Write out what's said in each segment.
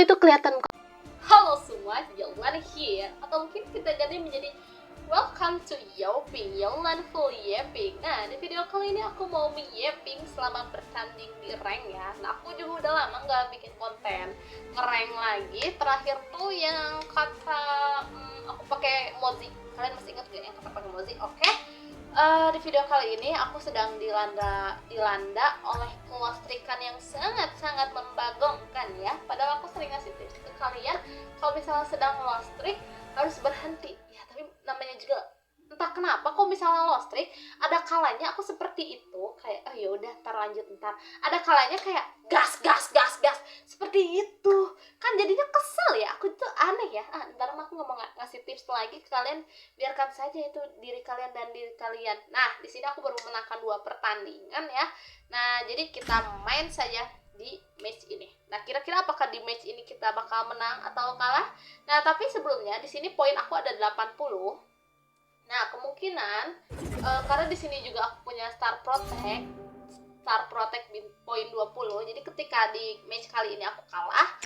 itu kelihatan. Halo semua, Yolan here. Atau mungkin kita ganti menjadi Welcome to Yoping, Yolan full Yeping. Nah, di video kali ini aku mau Yeping selama bertanding di rank ya. Nah, aku juga udah lama nggak bikin konten nge-rank lagi. Terakhir tuh yang kata aku pakai Mozi. Kalian masih ingat gak yang kata pakai Mozi? Oke. Di video kali ini aku sedang dilanda oleh kelostrikan yang sangat-sangat membagongkan ya. Padahal aku sering ngasih tips ke kalian kalau misalnya sedang lostrik harus berhenti ya, tapi namanya juga entah kenapa kok misalnya lostrik ada kalanya aku seperti itu kayak oh ya udah ntar lanjut ntar, ada kalanya kayak gas seperti itu kan, jadinya kesel ya. Aku tuh aneh ya. Ntar aku ngomong ngasih tips lagi ke kalian, biarkan saja itu diri kalian dan diri kalian. Nah, di sini aku baru menangkan 2 pertandingan ya. Nah, jadi kita main saja di match ini. Nah, kira-kira apakah di match ini kita bakal menang atau kalah? Nah, tapi sebelumnya di sini poin aku ada 80. Nah, kemungkinan karena di sini juga aku punya Star Protect poin 20. Jadi ketika di match kali ini aku kalah,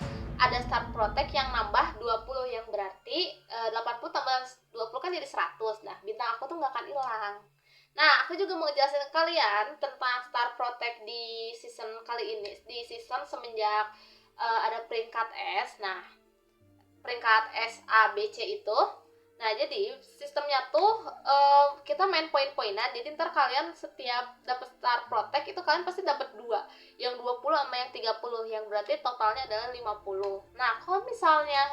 ada Star Protect yang nambah 20, yang berarti 80 tambah 20 kan jadi 100. Nah, bintang aku tuh nggak akan hilang. Nah, aku juga mau jelasin ke kalian tentang Star Protect di season kali ini. Di season semenjak ada peringkat S. Nah, peringkat S, A, B, C itu. Nah, jadi sistemnya tuh kita main poin-poinan. Jadi ntar kalian setiap dapat Star Protect itu kalian pasti dapat 2. Yang 20 sama yang 30. Yang berarti totalnya adalah 50. Nah, kalau misalnya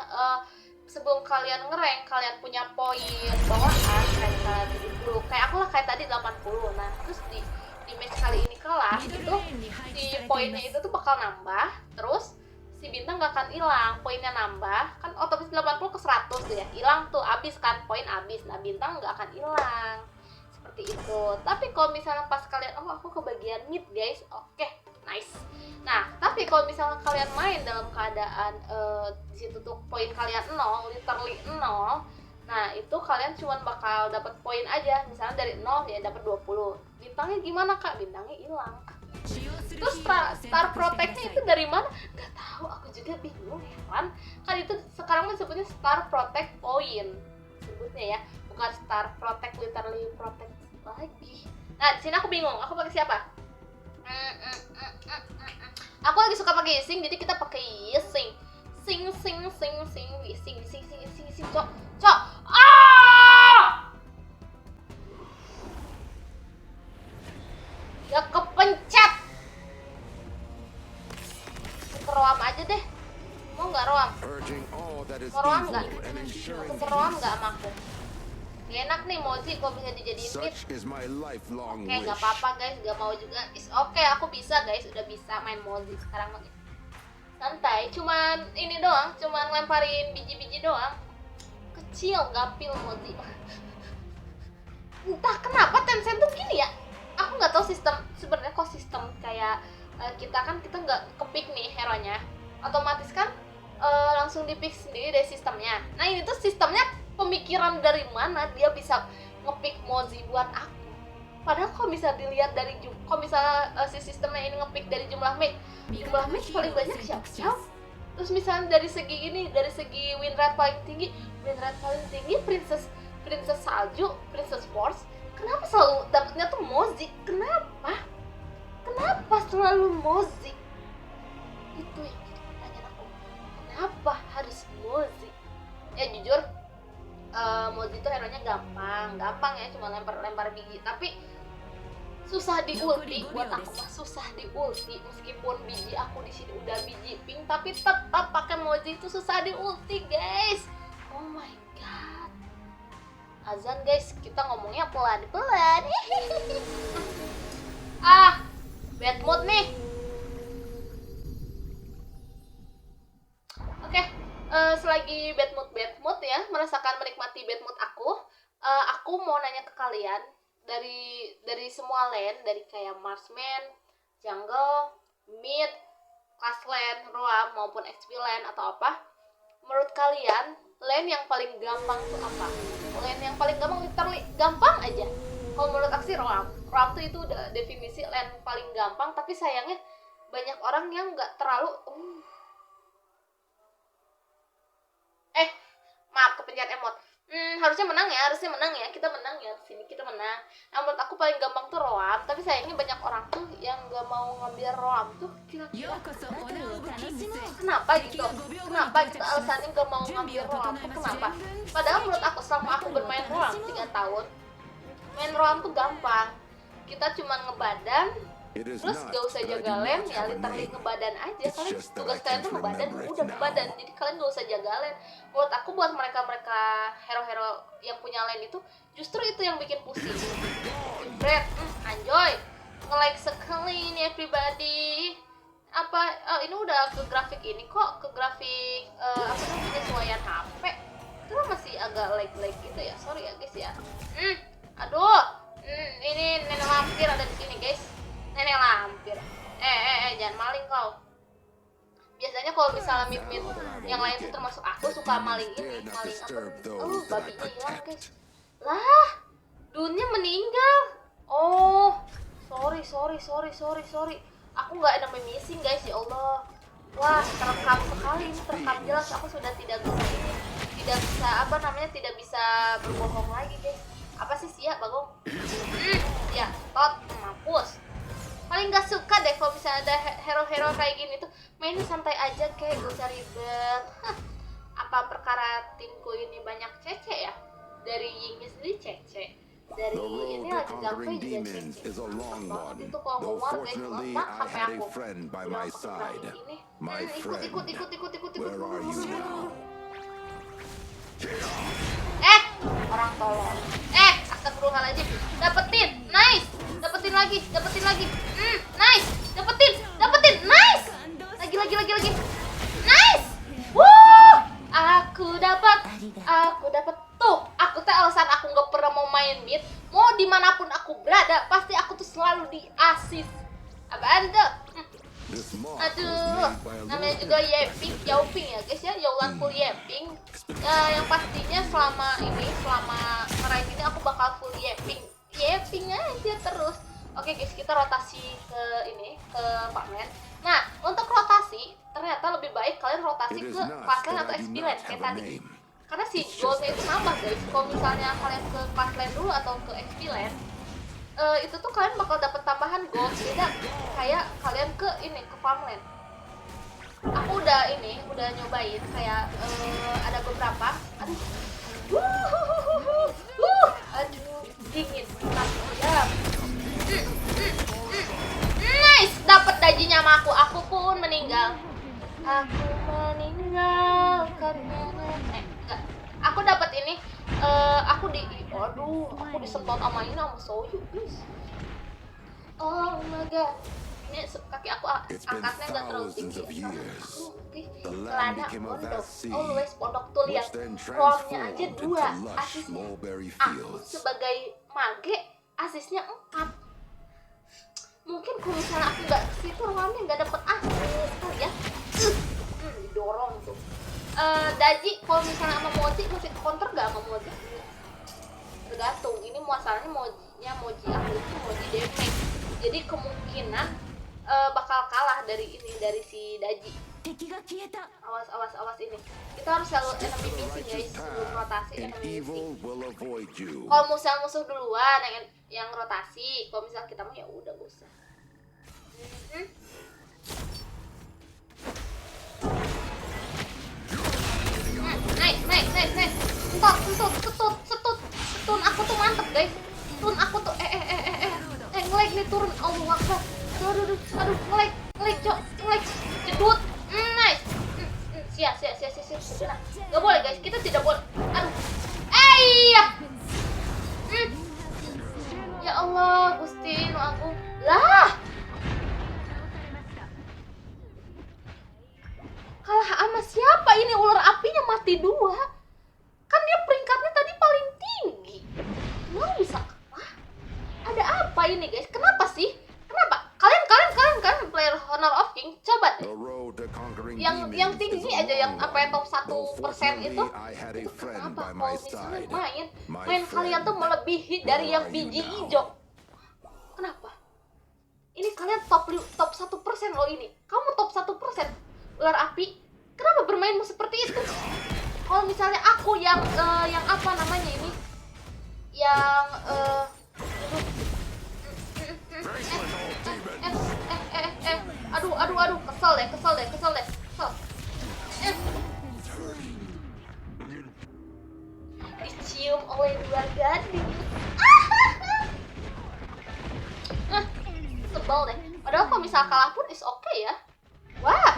sebelum kalian ngerank, kalian punya poin bawaan kayak misalnya 70, kayak aku lah kayak tadi 80. Nah, terus di match kali ini kalah, itu si poinnya itu tuh bakal nambah, terus si bintang gak akan hilang, poinnya nambah, kan otomatis 80 ke 100 tuh ya, hilang tuh, habis kan, poin habis. Nah, bintang gak akan hilang, seperti itu. Tapi kalau misalnya pas kalian, oh aku kebagian mid guys, oke, nice. Nah, tapi kalau misalnya kalian main dalam keadaan di situ tuh poin kalian 0, literally 0, nah itu kalian cuma bakal dapat poin aja. Misalnya dari 0 ya dapat 20. Bintangnya gimana kak? Bintangnya hilang. Terus Star Protect-nya itu dari mana? Gak tahu, aku juga bingung heran. Kan itu sekarang disebutnya Star Protect Point sebutnya ya, bukan Star Protect literally protect lagi. Nah, di sini aku bingung, aku pakai siapa? Aku lagi suka pakai Sing, jadi kita pakai Sing. Cok. Gak kepencet. Ke Roam aja deh. Mau nggak Roam? Mau Roam nggak? Ke Roam nggak sama aku? Gak enak nih Mozi kok bisa dijadiin mid. Oke, nggak apa-apa guys, nggak mau juga. Oke, aku bisa guys, udah bisa main Mozi sekarang. Santai, cuman ini doang, cuman lemparin biji-biji doang. Kecil, gapil Mozi. Entah kenapa Tencent tuh gini ya. Aku nggak tahu sistem sebenarnya, kok sistem kayak kita nggak kepick nih hero-nya, otomatis kan langsung dipick sendiri dari sistemnya. Nah, ini tuh sistemnya pemikiran dari mana dia bisa ngepick Mozi buat aku. Padahal kalau bisa dilihat dari kalau misalnya si sistemnya ini ngepick dari jumlah match paling banyak siapa? Terus misalnya dari segi win rate paling tinggi Princess Salju, Princess Force. Kenapa selalu dapetnya tuh Mozi? Kenapa selalu Mozi? Itu yang jadi pertanyaan aku. Kenapa harus Mozi? Ya jujur, Mozi itu hero-nya gampang ya, cuma lempar biji. Tapi susah di ulti buat aku mah, susah di ulti. Meskipun biji aku di sini udah biji pink, tapi tetap pakai Mozi itu susah di ulti guys. Oh my god. Azan guys, kita ngomongnya pelan-pelan. Bad mood nih. Oke, selagi bad mood ya, merasakan menikmati bad mood aku mau nanya ke kalian dari semua lane, dari kayak Marksman, Jungle, Mid, Class Lane, Roam maupun XP lane atau apa. Menurut kalian lane yang paling gampang tuh apa? Lane yang paling gampang literally gampang aja. Kalau menurut aku sih Roam tuh itu udah definisi lane paling gampang, tapi sayangnya banyak orang yang nggak terlalu Maaf kepencet emot. Harusnya menang ya, kita menang ya, sini kita menang. Nah, menurut aku paling gampang tuh roam, tapi sayangnya banyak orang tuh yang nggak mau ngambil roam tuh kira-kira kenapa gitu, alasannya nggak mau ngambil roam tuh kenapa? Padahal menurut aku selama aku bermain roam 3 tahun, main roam tuh gampang, kita cuma ngebadan. Terus gak usah jaga lane, ya literally ngebadan aja. Kalian tugas kalian tuh ngebadan, udah ngebadan. Jadi kalian gak usah jaga lane. Menurut aku buat mereka-mereka hero-hero yang punya lane itu, justru itu yang bikin pusing. Jebret, anjoy. Nge-like sekali ini everybody. Ini udah ke grafik ini kok, ke grafik penyesuaian HP. Terus masih agak lag gitu ya. Sorry ya guys ya. Ini nenek lampir ada di sini guys. Nenek lampir. Jangan maling kau. Biasanya kalau misalnya mid yang lain tuh termasuk aku suka maling ini, maling apa? Babinya hilang guys. Lah, Dunnya meninggal. Oh, sorry. Aku nggak ada missing guys, ya Allah. Wah, terekam sekali ini, terekam jelas. Aku sudah tidak bisa berbohong lagi guys. Apa sih siap bagong? Ya, tot mampus. Paling gak suka deh kalau misalnya ada hero-hero kayak gini tuh mainnya santai aja, kayak gak usah ribet. Apa perkara timku ini banyak cece ya? Dari Yingnya sendiri cece, dari ini lagi Gangwei juga cece. Banget itu kalau ngomong guys, maaf sampai aku ini. Ikut. Orang tolong. Astagfirullahaladzim. Dapetin, nice. Dapetin lagi. Nice. Dapetin, nice. Lagi. Nice. Aku dapat. Tuh, aku teh alasan aku nggak pernah mau main mid. Mau dimanapun aku berada, pasti aku tuh selalu di assist. Apaan tuh? Aduh, namanya juga Yauping ya guys ya, Yaulan full Yauping. Yang pastinya selama ngeraih ini aku bakal full Yauping aja terus. Oke guys, kita rotasi ke Pakmen. Nah, untuk rotasi ternyata lebih baik kalian rotasi ke Fastline atau XP Lane kayak tadi. Karena si goldnya itu nambah guys. Kalau misalnya kalian ke Fastline dulu atau ke XP Lane, itu tuh kalian bakal dapat tambahan gold, beda kayak kalian ke farmland. Aku udah nyobain kayak ada beberapa. Dingin. Nice, dapat dajinya sama aku pun meninggal. Aku meninggal karena enggak. Aku dapat ini. Aku disemprot sama ini sama Soyu, please. Oh my god. Ini kaki aku angkatnya nggak terlalu tinggi. Celana pondok. Always pondok tuh lihat. Roamnya aja 2 asisnya. Aku sebagai mage asisnya 4. Mungkin kalau misalnya aku nggak ke situ roamnya nggak dapet asis kali ya. Didorong tuh. Daji kalau misalnya sama Moji masih counter nggak sama Moji? Tergantung, ini masalahnya Moji aku itu Moji damage, jadi kemungkinan bakal kalah dari si Daji. Awas ini, kita harus selalu enemy missing guys sebelum rotasi enemy missing. Kalau musuh duluan yang rotasi, kalau misalnya kita mau ya udah gak usah. Nice. Setun aku tuh mantep guys. Turun aku tuh nge-lag nih turun. Allahu Akbar. Aduh, nge-lag, cok. Nge-lag. Jedut. Nice. Sia. Gak boleh guys, kita tidak boleh. Aduh. Ya Allah, Gusti, aku. Lah. Kalah sama siapa ini? Ular apinya mati 2. Kan dia peringkatnya tadi paling tinggi. Kenapa bisa kalah? Ada apa ini guys? Kenapa sih? Kenapa? Kalian player Honor of King, coba deh. Yang tinggi aja, yang apa top 1% itu kenapa kalau misalnya main kalian tuh melebihi dari yang biji hijau? Kenapa? Ini kalian top 1% loh ini. Kamu top 1%. Ular api, kenapa bermainmu seperti itu? Kalau misalnya aku yang apa namanya ini, yang aduh, kesel deh. Dicium oleh dua gadis. Sebel deh. Padahal kalau misal kalah pun is okay ya. Wah,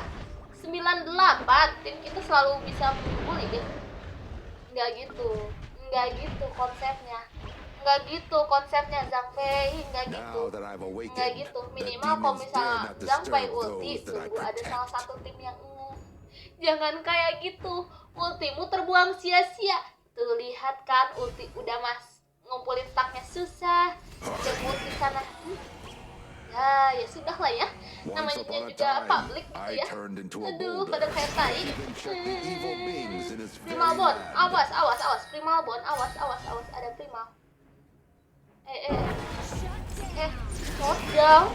98. Tim kita selalu bisa mengunggul ya. Nggak gitu konsepnya Zhang Fei, nggak gitu. Minimal kalau misalnya Zhang Fei ulti, tunggu ada salah satu tim yang jangan kayak gitu, ultimu terbuang sia-sia. Tuh lihat kan, ulti udah ngumpulin stacknya susah, udah ulti sana. Ya sudah lah ya, namanya juga public gitu ya. Aduh, pada kayak tai. Primalbon, awas, Primalbon, awas, ada Primal. Shutdown.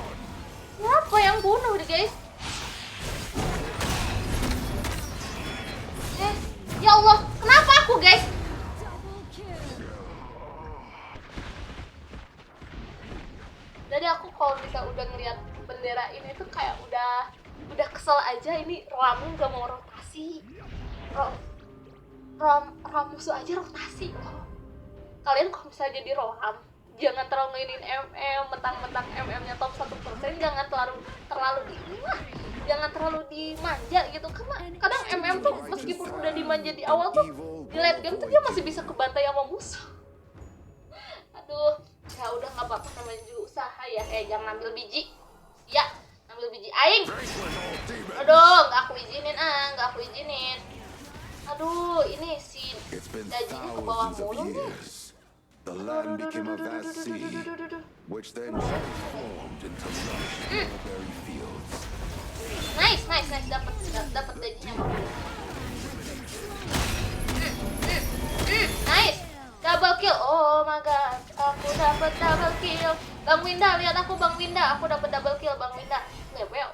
Siapa yang bunuh deh guys? Ya Allah, kenapa aku guys? Jadi aku kalau bisa udah ngeliat bendera ini tuh kayak udah kesel aja. Ini Ram gak mau rotasi. Ram musuh aja rotasi. Kalian kalau misalnya jadi Ram, jangan terlalu ngainin mentang-mentang nya top 1%, jangan terlalu dimanja gitu. Karena kadang tuh meskipun udah dimanja di awal tuh, di late game tuh dia masih bisa kebantai sama musuh. Aduh, ya udah nggak apa-apa, namanya juga usaha ya. Jangan ambil biji aing. Aduh, nggak aku izinin. Aduh, ini si dajinya ke bawah mulu nih. The land became a vast sea, which then transformed into lush strawberry fields. Nice, dapat dajinya. Nice, double kill. Oh my god, aku dapat double kill. Bang Winda, lihat aku Bang Winda, aku dapat double kill Bang Winda. Level.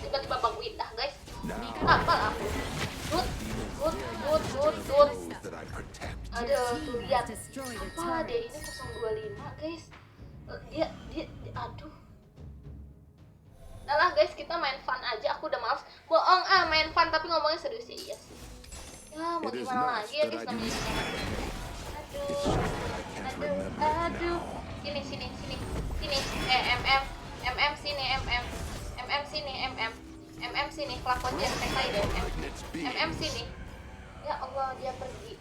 Tiba-tiba Bang Winda, guys. Apa aku? Good. Aduh, tuh lihat. Apa dia ini 025, guys. Dia aduh. Udah lah guys, kita main fun aja. Aku udah males. Bohong main fun tapi ngomongnya serius ya. Iya sih. Ya mau gimana lagi ya guys, namanya. Aduh. Sini. MM sini, kelakuan JSPK deh. MM sini. Ya Allah, dia pergi.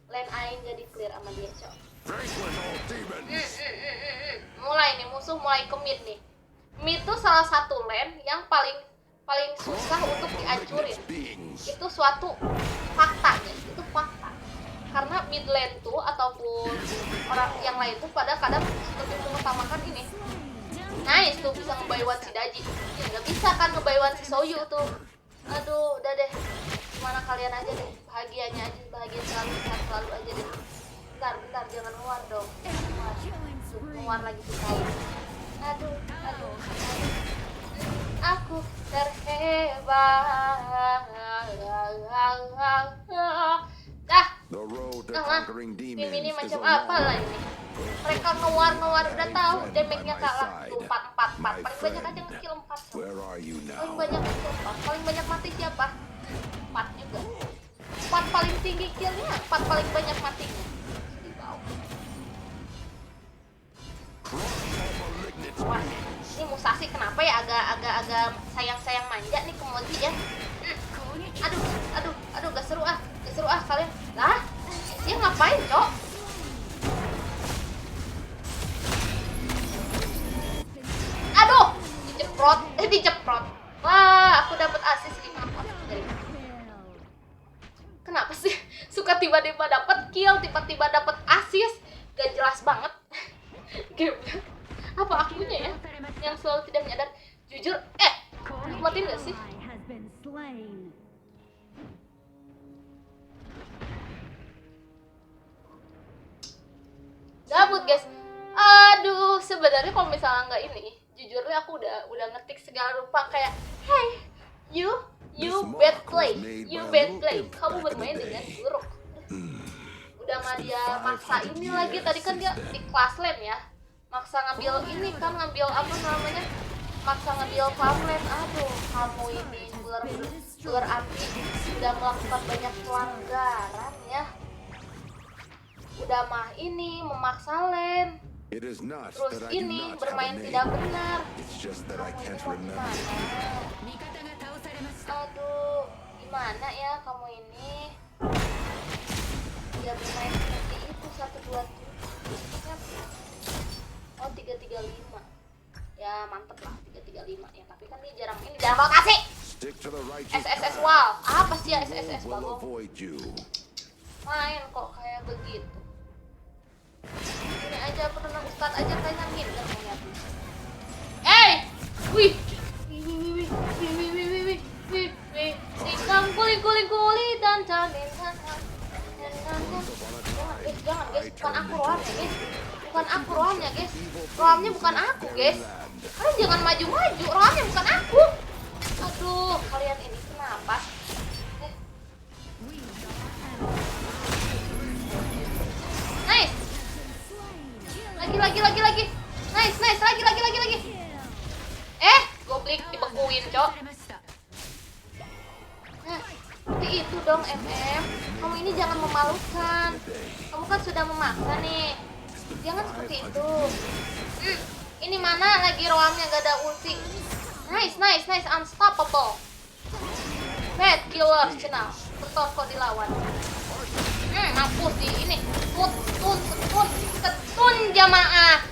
Lane aing jadi clear sama dia, cok. Mulai nih, musuh mulai ke mid nih. Mid tuh salah satu lane yang paling susah untuk dihancurin. Itu suatu fakta guys, itu fakta. Karena mid lane tuh ataupun orang yang lain tuh pada kadang lebih mengutamakan ini. Nice tuh, bisa ngebayuan si Daji. Ya nggak bisa kan ngebayuan si Soyu tuh. Aduh, udah deh. Gimana kalian aja deh, bahagia selalu, sehat selalu aja deh. Bentar, jangan keluar dong. Keluar lagi si Kai. Aduh. Aku terhebat. Tim ini macam apa lah ini? Mereka ngewar udah tahu damage-nya kalah. Tuh 4. Paling banyak aja nge-kill 4. Paling banyak mati siapa? 4 juga. 4 paling tinggi kill-nya, 4 paling banyak matinya. Di bawah. Wah, ini Musashi kenapa ya agak sayang manja nih ke Moji ya. Aduh, gak seru ah kalian. Lah, dia ngapain, Cok? Aduh, dijeprot. Wah, aku dapat assist 5 dari. Kenapa sih suka tiba-tiba dapat kill, tiba-tiba dapat assist? Gak jelas banget. Game-nya. Apa akunya ya yang selalu tidak menyadar? Jujur, nikmatin gak sih? Gabut guys. Aduh, sebenarnya kalau misalnya nggak ini, jujur aku udah ngetik segala rupa kayak, hey, you bad play, kamu bermain dengan buruk. udah mah dia maksa ini lagi. Tadi kan dia di kelas lane ya, maksa ngambil ini kan, ngambil apa namanya, maksa ngambil kelas lane. Aduh, kamu ini ular api sudah melakukan banyak pelanggaran ya. Udah mah ini memaksa lane, It is not terus that I do ini not have a bermain name. tidak benar. It's just that I Kamu ini can't mau remember. gimana? Aduh, gimana ya kamu ini? Dia bermain seperti itu 127. Oh 335. Ya mantep lah 335 ya. Tapi kan dia jarang rotasi. Stick to the righteous SSS path. wall. Apa sih ya SSS Will bagong? avoid you. Main kok kayak begitu. Ini aja pernah Ustadz aja kayaknya minder ngeliatnya. Wih, Tikam kuli dan janin jangan guys, bukan aku rohamnya guys, bukan aku rohamnya guys, rohamnya bukan aku guys, kalian jangan maju-maju, rohamnya bukan aku. Aduh, kalian ini kenapa? Nice, lagi, nice, lagi. Goblik dibekuin, cok. Nah, seperti itu dong, MM. Kamu ini jangan memalukan. Kamu kan sudah memaksa nih. Jangan seperti itu. Ini mana lagi roamnya gak ada ulti. Nice, unstoppable. Bad killer, cenah. Betul kok dilawan. Mampus di ini. Ketun jamaah.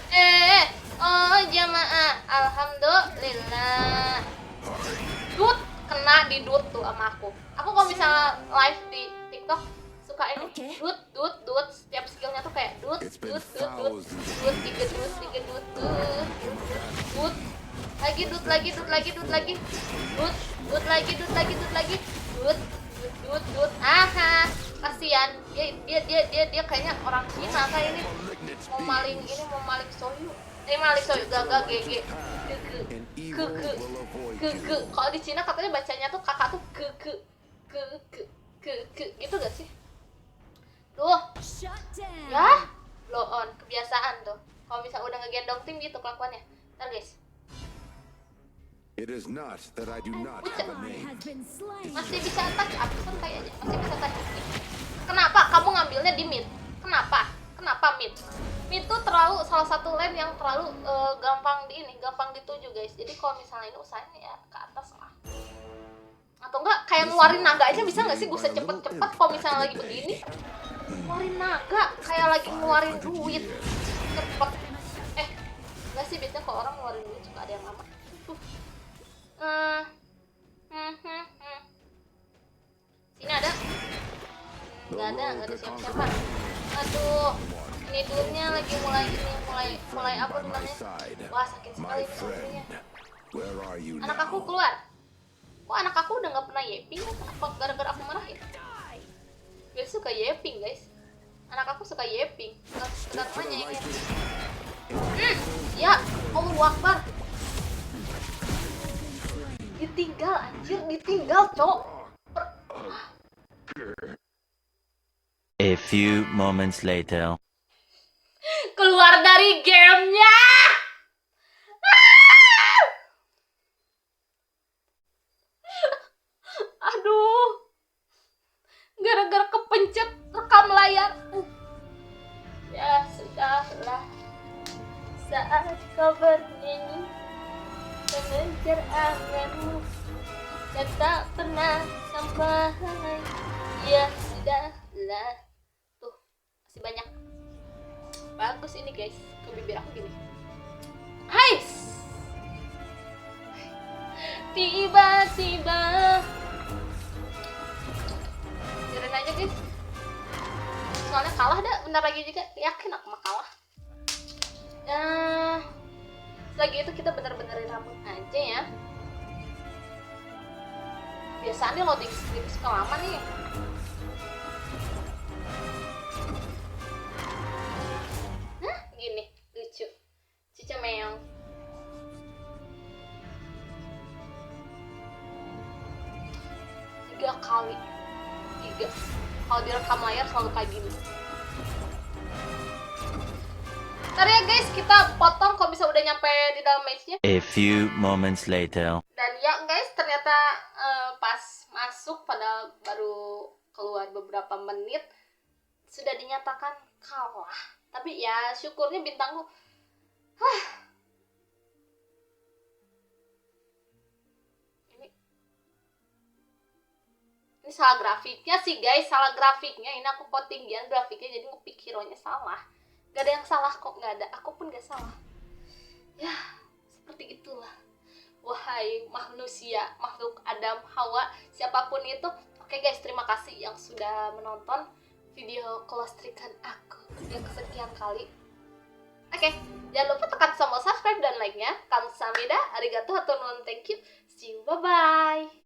Oh jamaah. Alhamdulillah. Dut, kena di dut tuh sama aku. Aku kalau misalnya live di TikTok suka ini dut. Setiap skillnya tuh kayak dut. Tiga dut. Dut. Aha, kasihan. Dia kayaknya orang Cina kayak ini. Mau maling soyu. Maling soyu gagal GG. Ke. Kalau di Cina katanya bacanya tuh kakak tuh ke gitu gak sih? Duh. Ya, blow on, kebiasaan tuh. Kalau misal udah ngegendong tim gitu kelakuannya. Ntar guys. It is not that I do not have a name. Masih bisa touch up kan kayaknya. Masih bisa touch up. Kenapa kamu ngambilnya di mid? Kenapa mid? Mid tuh terlalu salah satu lane yang terlalu gampang dituju guys. Jadi kalau misalnya ini usahanya ya ke atas lah. Atau enggak kayak ngeluarin naga aja bisa nggak sih? Gue cepet-cepet kalau misalnya lagi begini. Ngeluarin naga kayak lagi ngeluarin duit. Cepet. Enggak sih, biasanya kalau orang ngeluarin duit suka ada yang lama. Sini ada? Nggak ada siapa-siapa. Aduh, ini duitnya lagi mulai apa namanya? Wah sakit sekali ini duitnya. Anak aku keluar. Kok anak aku udah nggak pernah yeping? Apa gara-gara aku marahin? Dia suka yeping guys. Anak aku suka yeping. Nggak namanya ini. Ya, Allahu Akbar. Ditinggal cok. A few moments later. Keluar dari gamenya. Aduh, gara-gara kepencet rekam layar. Ya sudahlah, saat kau bernyanyi mengejar anganmu dan tak pernah sampai. Ya sudahlah. Tuh, masih banyak. Bagus ini guys, ke bibir aku gini. Hai. Tiba-tiba. Biarin aja guys. Soalnya kalah dah, bentar lagi juga yakin aku mah kalah. Lagi itu kita bener-benerin rambut aja ya. Biasanya loading screen suka lama nih. Nah, gini, lucu. Cica meong. Tiga. Kalau direkam layar selalu kayak gini. Ntar ya guys, kita potong kalau bisa udah nyampe di dalam matchnya. A few moments later. Dan ya guys, ternyata pas masuk pada baru keluar beberapa menit sudah dinyatakan kalah. Tapi ya syukurnya bintangku ini salah grafiknya sih guys, salah grafiknya. Ini aku ketinggian grafiknya jadi ngepick hero-nya salah. Gak ada yang salah kok, gak ada, aku pun gak salah. Ya seperti itulah, wahai manusia, makhluk Adam, Hawa, siapapun itu. Oke guys, terima kasih yang sudah menonton video kelastrikan aku yang kesekian kali. Oke, jangan lupa tekan tombol subscribe dan like-nya. Kamsahamnida, arigatou hatur nuhun, thank you, see you, bye bye.